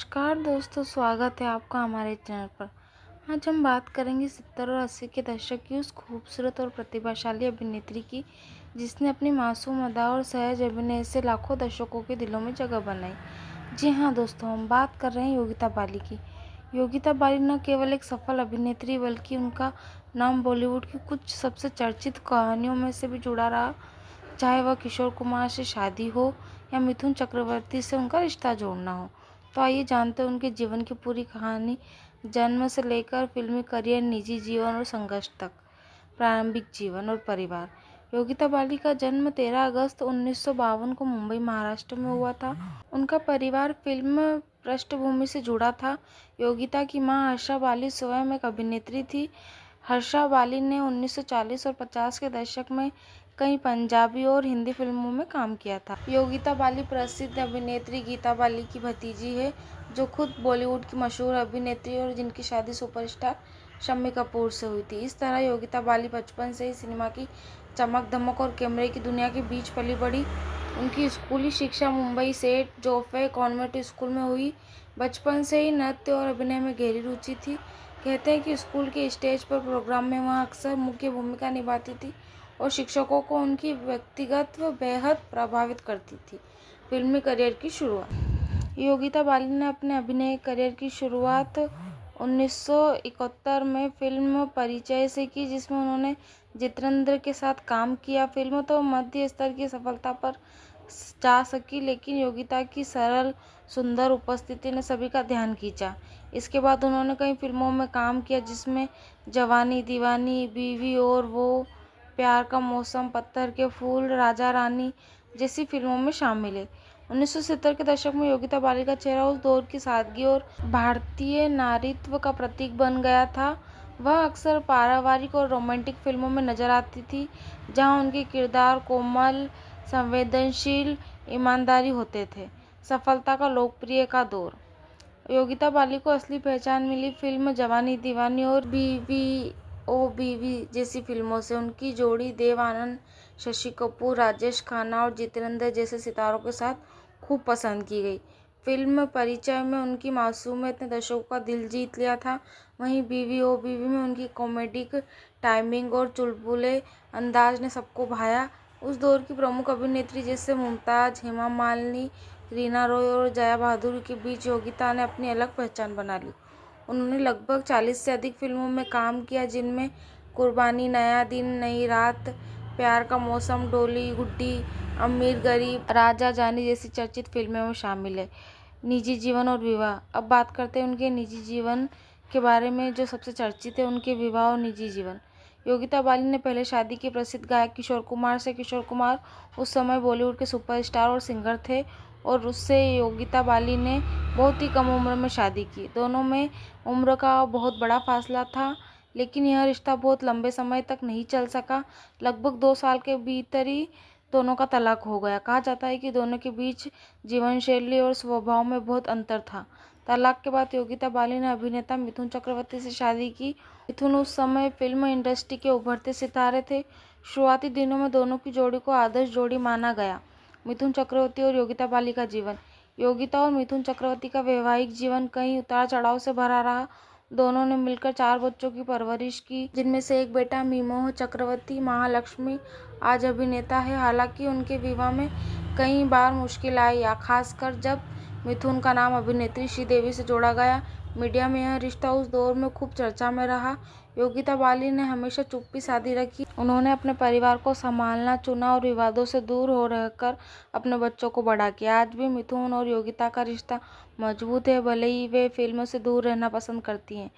नमस्कार दोस्तों, स्वागत है आपका हमारे चैनल पर। आज हम बात करेंगे 70 और 80 के दशक की उस खूबसूरत और प्रतिभाशाली अभिनेत्री की जिसने अपनी मासूम अदा और सहज अभिनय से लाखों दर्शकों के दिलों में जगह बनाई। जी हाँ दोस्तों, हम बात कर रहे हैं योगिता बाली की। योगिता बाली न केवल एक सफल अभिनेत्री बल्कि उनका नाम बॉलीवुड की कुछ सबसे चर्चित कहानियों में से भी जुड़ा रहा। चाहे वह किशोर कुमार से शादी हो या मिथुन चक्रवर्ती से उनका रिश्ता जोड़ना हो। तो आइए जानते हैं उनके जीवन की पूरी कहानी, जन्म से लेकर फिल्मी करियर, निजी जीवन और संघर्ष तक। प्रारंभिक जीवन और परिवार। योगिता बाली का जन्म 13 अगस्त 1952 को मुंबई, महाराष्ट्र में हुआ था। उनका परिवार फिल्म पृष्ठभूमि से जुड़ा था। योगिता की मां हर्षा बाली स्वयं एक अभिनेत्री थी। हर्षा बाली ने 1940 और 50 के दशक में कई पंजाबी और हिंदी फिल्मों में काम किया था। योगिता बाली प्रसिद्ध अभिनेत्री गीता बाली की भतीजी है, जो खुद बॉलीवुड की मशहूर अभिनेत्री और जिनकी शादी सुपरस्टार शम्मी कपूर से हुई थी। इस तरह योगिता बाली बचपन से ही सिनेमा की चमक धमक और कैमरे की दुनिया के बीच पली बड़ी। उनकी स्कूली शिक्षा मुंबई सेठ जोफे कॉन्वेंट स्कूल में हुई। बचपन से ही नृत्य और अभिनय में गहरी रुचि थी। कहते हैं कि स्कूल के स्टेज पर प्रोग्राम में वह अक्सर मुख्य भूमिका निभाती थी और शिक्षकों को उनकी व्यक्तिगत बेहद प्रभावित करती थी। फिल्मी करियर की शुरुआत। योगिता बाली ने अपने अभिनय करियर की शुरुआत 1971 में फिल्म परिचय से की, जिसमें उन्होंने जितेंद्र के साथ काम किया। फिल्म तो मध्य स्तर की सफलता पर जा सकी, लेकिन योगिता की सरल सुंदर उपस्थिति ने सभी का ध्यान खींचा। इसके बाद उन्होंने कई फिल्मों में काम किया, जिसमें जवानी दीवानी, बीवी और वो, प्यार का मौसम, पत्थर के फूल, राजा रानी जैसी फिल्मों में शामिल है। 1970 के दशक में योगिता बाली का चेहरा उस दौर की सादगी और भारतीय नारीत्व का प्रतीक बन गया था। वह अक्सर पारिवारिक और रोमांटिक फिल्मों में नजर आती थी, जहां उनके किरदार कोमल, संवेदनशील, ईमानदारी होते थे। सफलता का लोकप्रिय का दौर। योगिता बाली को असली पहचान मिली फिल्म जवानी दीवानी और बीवी ओ बीवी जैसी फिल्मों से। उनकी जोड़ी देव आनंद, शशि कपूर, राजेश खन्ना और जितेंद्र जैसे सितारों के साथ खूब पसंद की गई। फिल्म परिचय में उनकी मासूमियत ने दर्शकों का दिल जीत लिया था। वहीं बीवी ओ बीवी में उनकी कॉमेडिक टाइमिंग और चुलबुले अंदाज ने सबको भाया। उस दौर की प्रमुख अभिनेत्री जैसे मुमताज, हेमा मालिनी, रीना रॉय और जया बहादुर के बीच योगिता ने अपनी अलग पहचान बना ली। उन्होंने लगभग 40 से अधिक फिल्मों में काम किया, जिनमें कुर्बानी, नया दिन, नई रात, प्यार का मौसम, डोली, गुड्डी, अमीर गरीब, राजा जानी जैसी चर्चित फिल्मों में शामिल है। निजी जीवन और विवाह। अब बात करते हैं उनके निजी जीवन के बारे में, जो सबसे चर्चित है, उनके विवाह और निजी जीवन। योगिता बाली ने पहले शादी की प्रसिद्ध गायक किशोर कुमार से। किशोर कुमार उस समय बॉलीवुड के सुपरस्टार और सिंगर थे और उससे योगिता बाली ने बहुत ही कम उम्र में शादी की। दोनों में उम्र का बहुत बड़ा फासला था, लेकिन यह रिश्ता बहुत लंबे समय तक नहीं चल सका। लगभग 2 साल के भीतर ही दोनों का तलाक हो गया। कहा जाता है कि दोनों के बीच जीवन शैली और स्वभाव में बहुत अंतर था। तलाक के बाद योगिता बाली ने अभिनेता मिथुन चक्रवर्ती से शादी की। मिथुन उस समय फिल्म इंडस्ट्री के उभरते सितारे थे। शुरुआती दिनों में दोनों की जोड़ी को आदर्श जोड़ी माना गया। मिथुन चक्रवर्ती और योगिता बाली का जीवन। योगिता और मिथुन चक्रवर्ती का वैवाहिक जीवन कई उतार चढ़ाव से भरा रहा। दोनों ने मिलकर 4 बच्चों की परवरिश की, जिनमें से एक बेटा मीमोह चक्रवर्ती महालक्ष्मी आज अभिनेता है। हालांकि उनके विवाह में कई बार मुश्किल आई, खासकर जब मिथुन का नाम अभिनेत्री श्रीदेवी से जोड़ा गया। मीडिया में यह रिश्ता उस दौर में खूब चर्चा में रहा। योगिता बाली ने हमेशा चुप्पी साधी रखी। उन्होंने अपने परिवार को संभालना चुना और विवादों से दूर हो रहकर अपने बच्चों को बड़ा किया। आज भी मिथुन और योगिता का रिश्ता मजबूत है, भले ही वे फिल्मों से दूर रहना पसंद करती हैं।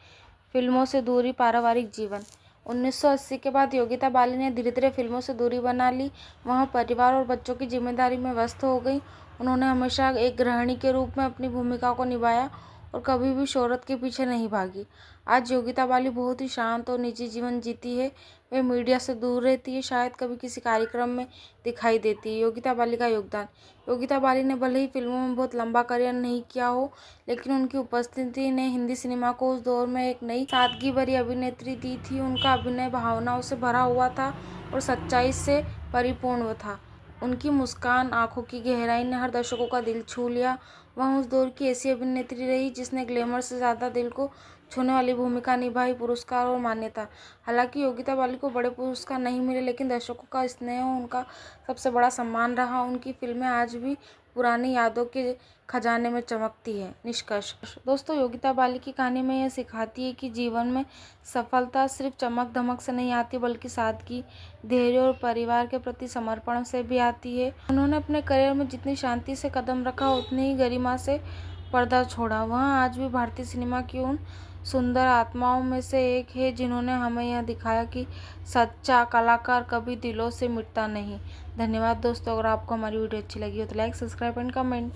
फिल्मों से दूरी, पारिवारिक जीवन। 1980 के बाद योगिता बाली ने धीरे धीरे फिल्मों से दूरी बना ली। वह परिवार और बच्चों की जिम्मेदारी में व्यस्त हो गई। उन्होंने हमेशा एक गृहिणी के रूप में अपनी भूमिका को निभाया और कभी भी शोहरत के पीछे नहीं भागी। आज योगिता बाली बहुत ही शांत और निजी जीवन जीती है। वे मीडिया से दूर रहती है, शायद कभी किसी कार्यक्रम में दिखाई देती है। योगिता बाली का योगदान। योगिता बाली ने भले ही फिल्मों में बहुत लंबा करियर नहीं किया हो, लेकिन उनकी उपस्थिति ने हिंदी सिनेमा को उस दौर में एक नई सादगी भरी अभिनेत्री दी थी। उनका अभिनय भावनाओं से भरा हुआ था और सच्चाई से परिपूर्ण था। उनकी मुस्कान, आंखों की गहराई ने हर दर्शकों का दिल छू लिया। वह उस दौर की ऐसी अभिनेत्री रही जिसने ग्लैमर से ज़्यादा दिल को छूने वाली भूमिका निभाई। पुरस्कार और मान्यता। हालांकि योगिता बाली को बड़े पुरस्कार नहीं मिले, लेकिन दर्शकों का स्नेह उनका सबसे बड़ा सम्मान रहा। उनकी फिल्में आज भी पुरानी यादों के खजाने में चमकती है। निष्कर्ष दोस्तों, योगिता बाली की कहानी में यह सिखाती है कि जीवन में सफलता सिर्फ चमक धमक से नहीं आती, बल्कि सादगी, धैर्य और परिवार के प्रति समर्पण से भी आती है। उन्होंने अपने करियर में जितनी शांति से कदम रखा, उतनी ही गरिमा से पर्दा छोड़ा। वह आज भी भारतीय सिनेमा की उन सुंदर आत्माओं में से एक है जिन्होंने हमें यह दिखाया कि सच्चा कलाकार कभी दिलों से मिटता नहीं। धन्यवाद दोस्तों। अगर आपको हमारी वीडियो अच्छी लगी हो तो लाइक, सब्सक्राइब एंड कमेंट।